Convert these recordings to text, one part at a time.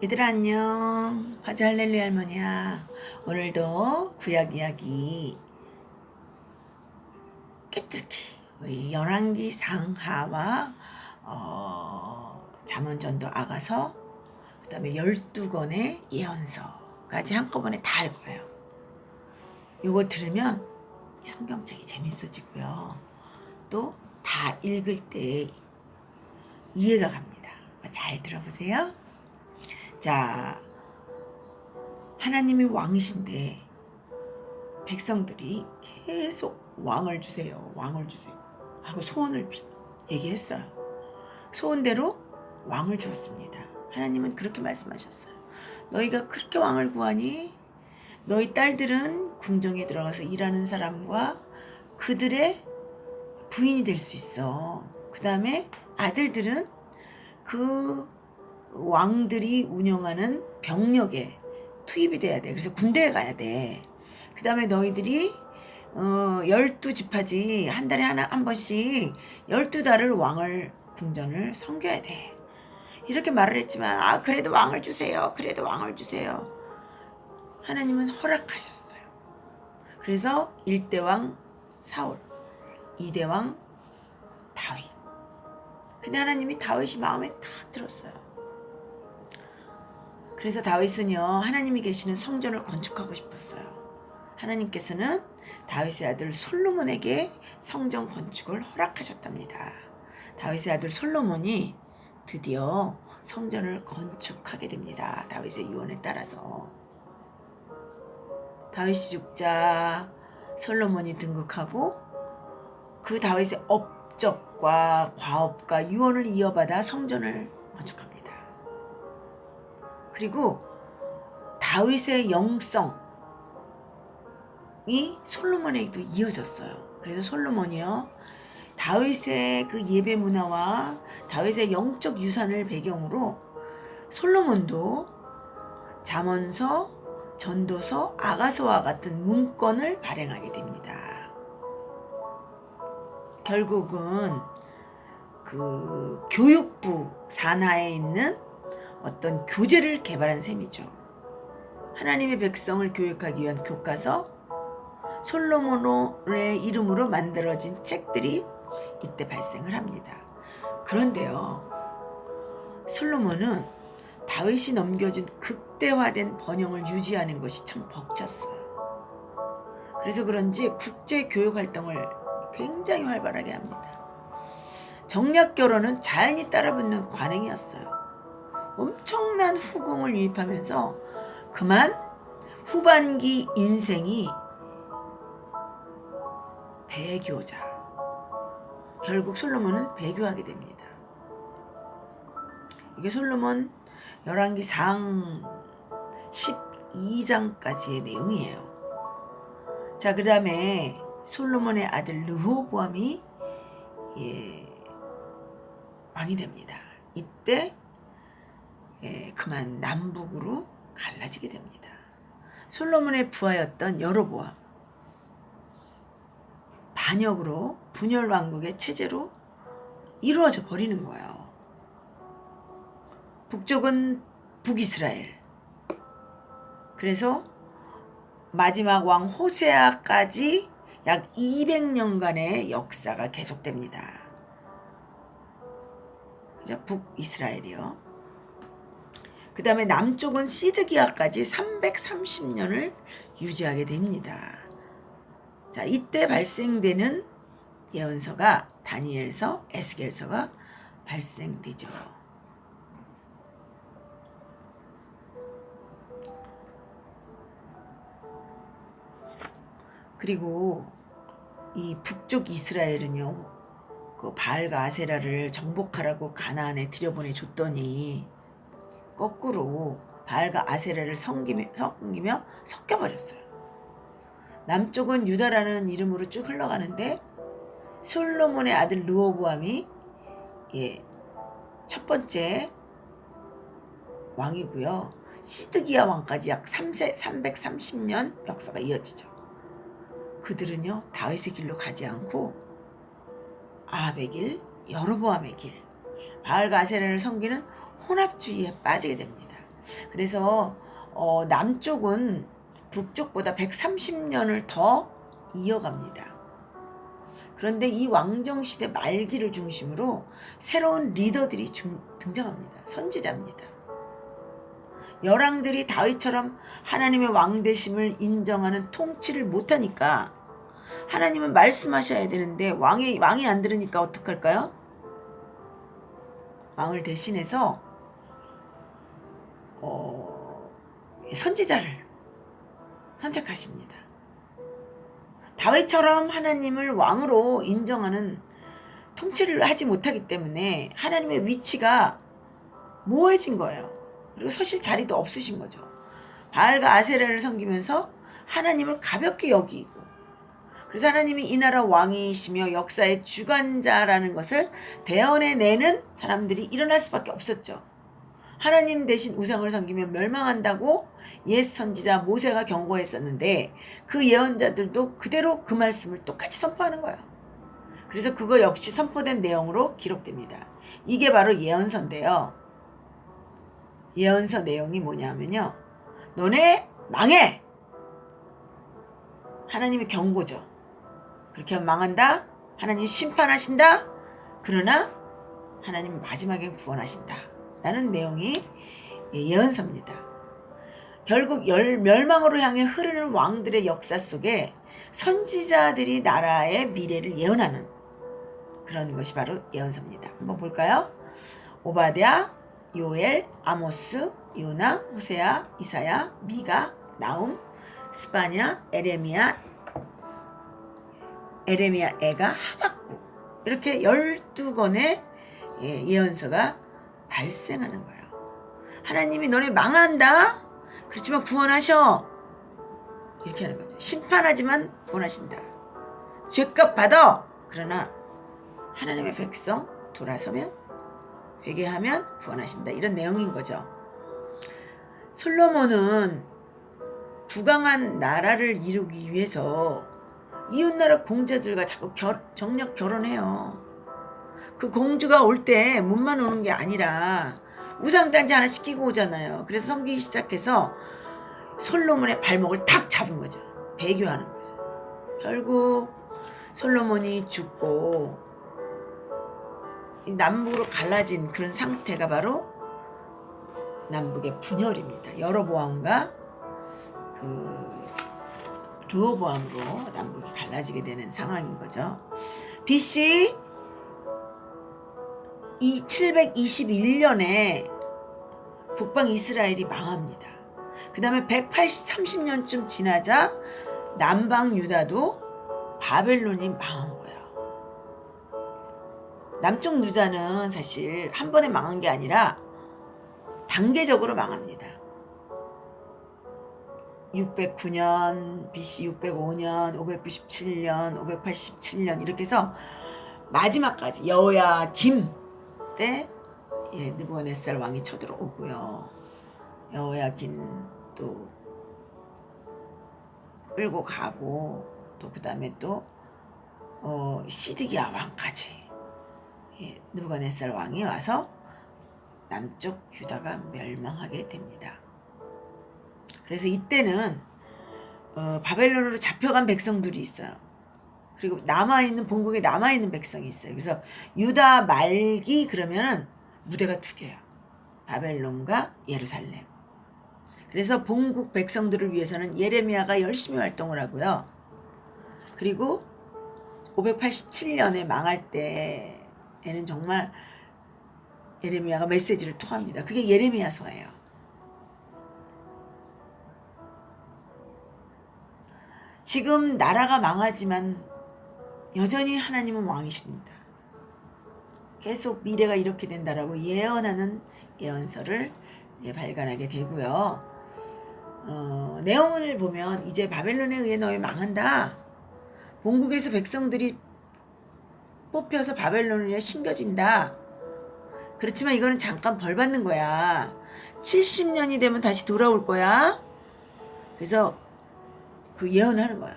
얘들아 안녕. 바지 할렐루야 할머니야. 오늘도 구약 이야기 깨뚫기 우리 열왕기 상하와 잠언전도 아가서 그 다음에 12권의 예언서까지 한꺼번에 다 할 거예요. 요거 들으면 성경책이 재밌어지고요. 또 다 읽을 때 이해가 갑니다. 잘 들어보세요. 자, 하나님이 왕이신데 백성들이 계속 왕을 주세요, 왕을 주세요 하고 소원을 얘기했어요. 소원대로 왕을 주었습니다. 하나님은 그렇게 말씀하셨어요. 너희가 그렇게 왕을 구하니 너희 딸들은 궁정에 들어가서 일하는 사람과 그들의 부인이 될 수 있어. 그 다음에 아들들은 그 왕들이 운영하는 병력에 투입이 돼야 돼. 그래서 군대에 가야 돼. 그 다음에 너희들이 12지파지 한 달에 한 번씩 12달을 왕을 궁전을 섬겨야 돼. 이렇게 말을 했지만 그래도 왕을 주세요. 그래도 왕을 주세요. 하나님은 허락하셨어요. 그래서 1대 왕 사울, 2대 왕 다윗. 근데 하나님이 다윗이 마음에 탁 들었어요. 그래서 다윗은요, 하나님이 계시는 성전을 건축하고 싶었어요. 하나님께서는 다윗의 아들 솔로몬에게 성전 건축을 허락하셨답니다. 다윗의 아들 솔로몬이 드디어 성전을 건축하게 됩니다. 다윗의 유언에 따라서. 다윗이 죽자 솔로몬이 등극하고 그 다윗의 업적과 과업과 유언을 이어받아 성전을 건축합니다. 그리고 다윗의 영성이 솔로몬에게도 이어졌어요. 그래서 솔로몬이요, 다윗의 그 예배 문화와 다윗의 영적 유산을 배경으로 솔로몬도 잠언서, 전도서, 아가서와 같은 문건을 발행하게 됩니다. 결국은 그 교육부 산하에 있는 어떤 교재를 개발한 셈이죠. 하나님의 백성을 교육하기 위한 교과서, 솔로몬의 이름으로 만들어진 책들이 이때 발생을 합니다. 그런데요, 솔로몬은 다윗이 넘겨준 극대화된 번영을 유지하는 것이 참 벅찼어요. 그래서 그런지 국제 교육 활동을 굉장히 활발하게 합니다. 정략 결혼은 자연히 따라붙는 관행이었어요. 엄청난 후궁을 유입하면서 그만 후반기 인생이 배교자. 결국 솔로몬은 배교하게 됩니다. 이게 솔로몬 열왕기 상 12장까지의 내용이에요. 자, 그 다음에 솔로몬의 아들 르호보암이 왕이 됩니다. 이때 그만 남북으로 갈라지게 됩니다. 솔로몬의 부하였던 여로보암, 반역으로 분열 왕국의 체제로 이루어져 버리는 거예요. 북쪽은 북이스라엘. 그래서 마지막 왕 호세아까지 약 200년간의 역사가 계속됩니다. 그죠? 북이스라엘이요. 그 다음에 남쪽은 시드기야까지 330년을 유지하게 됩니다. 자, 이때 발생되는 예언서가 다니엘서, 에스겔서가 발생되죠. 그리고 이 북쪽 이스라엘은요, 그 바알과 아세라를 정복하라고 가나안에 들여보내줬더니 거꾸로 바알과 아세라를 섬기며 섞여버렸어요. 남쪽은 유다라는 이름으로 쭉 흘러가는데 솔로몬의 아들 르호보암이 첫 번째 왕이고요. 시드기야 왕까지 약 330년 역사가 이어지죠. 그들은요, 다윗의 길로 가지 않고 아합의 길, 여로보암의 길, 바알과 아세라를 섬기는 혼합주의에 빠지게 됩니다. 그래서 남쪽은 북쪽보다 130년을 더 이어갑니다. 그런데 이 왕정시대 말기를 중심으로 새로운 리더들이 등장합니다. 선지자입니다. 열왕들이 다윗처럼 하나님의 왕되심을 인정하는 통치를 못하니까 하나님은 말씀하셔야 되는데 왕이 안 들으니까 어떡할까요? 왕을 대신해서 선지자를 선택하십니다. 다윗처럼 하나님을 왕으로 인정하는 통치를 하지 못하기 때문에 하나님의 위치가 모호해진 거예요. 그리고 서실 자리도 없으신 거죠. 바알과 아세라를 섬기면서 하나님을 가볍게 여기고, 그래서 하나님이 이 나라 왕이시며 역사의 주관자라는 것을 대언해내는 사람들이 일어날 수밖에 없었죠. 하나님 대신 우상을 섬기면 멸망한다고 옛 선지자 모세가 경고했었는데 그 예언자들도 그대로 그 말씀을 똑같이 선포하는 거예요. 그래서 그거 역시 선포된 내용으로 기록됩니다. 이게 바로 예언서인데요. 예언서 내용이 뭐냐면요. 너네 망해! 하나님의 경고죠. 그렇게 하면 망한다. 하나님 심판하신다. 그러나 하나님 마지막엔 구원하신다. 라는 내용이 예언서입니다. 결국 멸망으로 향해 흐르는 왕들의 역사 속에 선지자들이 나라의 미래를 예언하는 그런 것이 바로 예언서입니다. 한번 볼까요? 오바댜, 요엘, 아모스, 요나, 호세아, 이사야, 미가, 나움, 스바냐, 에레미야, 에가, 하박국, 이렇게 12권의 예언서가 발생하는 거예요. 하나님이 너네 망한다. 그렇지만 구원하셔. 이렇게 하는 거죠. 심판하지만 구원하신다. 죄값 받아. 그러나 하나님의 백성 돌아서면, 회개하면 구원하신다. 이런 내용인 거죠. 솔로몬은 부강한 나라를 이루기 위해서 이웃나라 공주들과 자꾸 정력 결혼해요. 그 공주가 올 때 몸만 오는 게 아니라 우상단지 하나 시키고 오잖아요. 그래서 섬기기 시작해서 솔로몬의 발목을 탁 잡은 거죠. 배교하는 거죠. 결국 솔로몬이 죽고 남북으로 갈라진 그런 상태가 바로 남북의 분열입니다. 여로보암과 르호보암으로 남북이 갈라지게 되는 상황인 거죠. BC 721년에 북방 이스라엘이 망합니다. 그 다음에 130년쯤 지나자 남방 유다도 바벨론이 망한 거예요. 남쪽 유다는 사실 한 번에 망한 게 아니라 단계적으로 망합니다. 609년, BC 605년, 597년, 587년 이렇게 해서 마지막까지 여호야김 때 느부갓네살 왕이 쳐들어오고요. 여호야김도 끌고 가고 또 그 다음에 또 시드기야 왕까지 느부갓네살 왕이 와서 남쪽 유다가 멸망하게 됩니다. 그래서 이때는 바벨론으로 잡혀간 백성들이 있어요. 그리고 본국에 남아있는 백성이 있어요. 그래서 유다 말기 그러면은 무대가 두 개예요. 바벨론과 예루살렘. 그래서 본국 백성들을 위해서는 예레미야가 열심히 활동을 하고요. 그리고 587년에 망할 때에는 정말 예레미야가 메시지를 토합니다. 그게 예레미야서예요. 지금 나라가 망하지만 여전히 하나님은 왕이십니다. 계속 미래가 이렇게 된다라고 예언하는 예언서를 발간하게 되고요. 내용을 보면 이제 바벨론에 의해 너희 망한다. 본국에서 백성들이 뽑혀서 바벨론에 심겨진다. 그렇지만 이거는 잠깐 벌 받는 거야. 70년이 되면 다시 돌아올 거야. 그래서 그 예언하는 거야.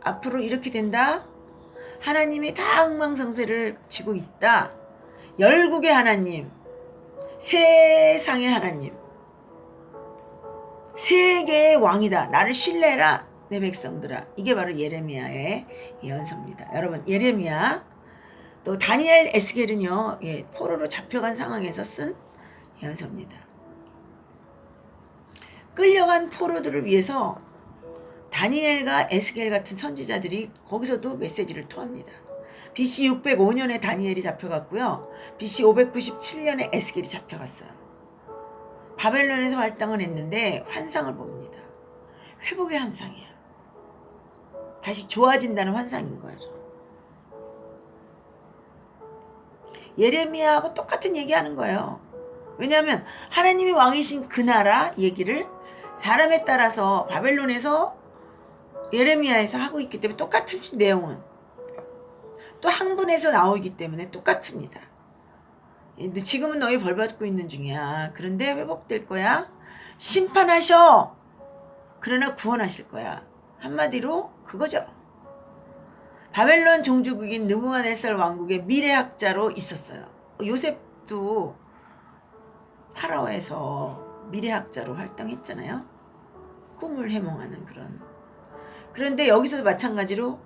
앞으로 이렇게 된다. 하나님이 다 흥망성쇠를 쥐고 있다. 열국의 하나님, 세상의 하나님, 세계의 왕이다. 나를 신뢰해라. 내 백성들아. 이게 바로 예레미야의 예언서입니다. 여러분, 예레미야 또 다니엘, 에스겔은요, 포로로 잡혀간 상황에서 쓴 예언서입니다. 끌려간 포로들을 위해서 다니엘과 에스겔 같은 선지자들이 거기서도 메시지를 토합니다. BC 605년에 다니엘이 잡혀갔고요. BC 597년에 에스겔이 잡혀갔어요. 바벨론에서 활동을 했는데 환상을 봅니다. 회복의 환상이야. 다시 좋아진다는 환상인 거죠. 예레미야하고 똑같은 얘기하는 거예요. 왜냐하면 하나님이 왕이신 그 나라 얘기를 사람에 따라서 바벨론에서 예레미야에서 하고 있기 때문에 똑같은 내용은 또 항분에서 나오기 때문에 똑같습니다. 지금은 너희 벌 받고 있는 중이야. 그런데 회복될 거야. 심판하셔. 그러나 구원하실 거야. 한마디로 그거죠. 바벨론 종주국인 느부갓네살 왕국의 미래학자로 있었어요. 요셉도 파라오에서 미래학자로 활동했잖아요. 꿈을 해몽하는 그런. 그런데 여기서도 마찬가지로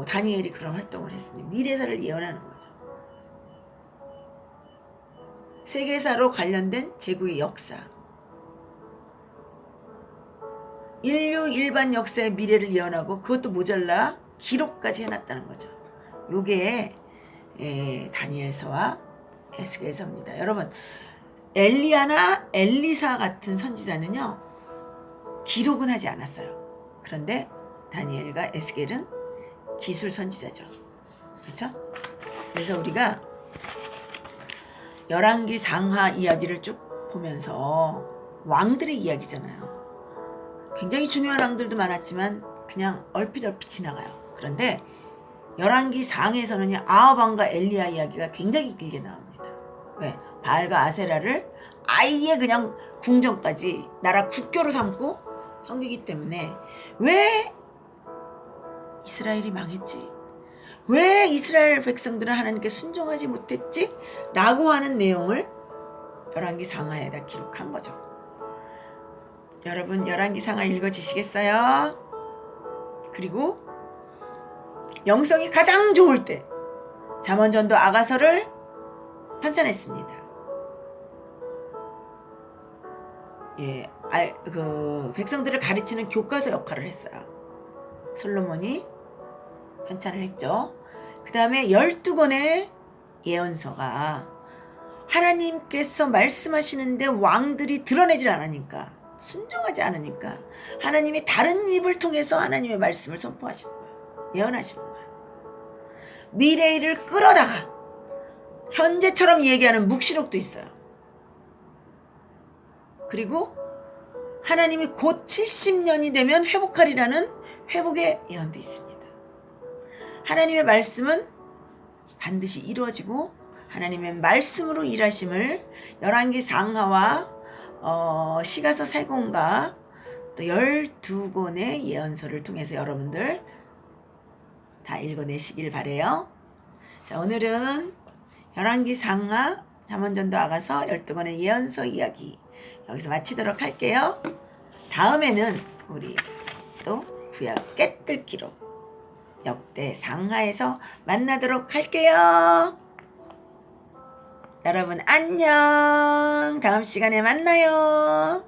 다니엘이 그런 활동을 했으니 미래사를 예언하는 거죠. 세계사로 관련된 제국의 역사. 인류 일반 역사의 미래를 예언하고 그것도 모자라 기록까지 해놨다는 거죠. 요게 다니엘서와 에스겔서입니다. 여러분, 엘리야나 엘리사 같은 선지자는요, 기록은 하지 않았어요. 그런데 다니엘과 에스겔은 기술 선지자죠. 그렇죠? 그래서 우리가 열왕기 상하 이야기를 쭉 보면서 왕들의 이야기잖아요. 굉장히 중요한 왕들도 많았지만 그냥 얼핏 지나가요. 그런데 열왕기 상에서는 아합 왕과 엘리야 이야기가 굉장히 길게 나옵니다. 왜? 바알과 아세라를 아예 그냥 궁정까지 나라 국교로 삼고 섬기기 때문에 왜 이스라엘이 망했지? 왜 이스라엘 백성들은 하나님께 순종하지 못했지? 라고 하는 내용을 열왕기 상하에다 기록한 거죠. 여러분, 열왕기 상하 읽어주시겠어요? 그리고 영성이 가장 좋을 때 잠언전도 아가서를 편찬했습니다. 백성들을 가르치는 교과서 역할을 했어요. 솔로몬이 편찬을 했죠. 그 다음에 12권의 예언서가 하나님께서 말씀하시는데 왕들이 드러내질 않으니까, 순종하지 않으니까 하나님이 다른 입을 통해서 하나님의 말씀을 선포하시는 거예요. 예언하시는 거예요. 미래를 끌어다가 현재처럼 얘기하는 묵시록도 있어요. 그리고 하나님이 곧 70년이 되면 회복하리라는 회복의 예언도 있습니다. 하나님의 말씀은 반드시 이루어지고 하나님의 말씀으로 일하심을 열왕기 상하와 시가서 세권과 또 12권의 예언서를 통해서 여러분들 다 읽어내시길 바래요. 자, 오늘은 열왕기 상하, 잠언전도 아가서 12권의 예언서 이야기 여기서 마치도록 할게요. 다음에는 우리 또 구약 깨뚫기로 역대 상하에서 만나도록 할게요. 여러분 안녕. 다음 시간에 만나요.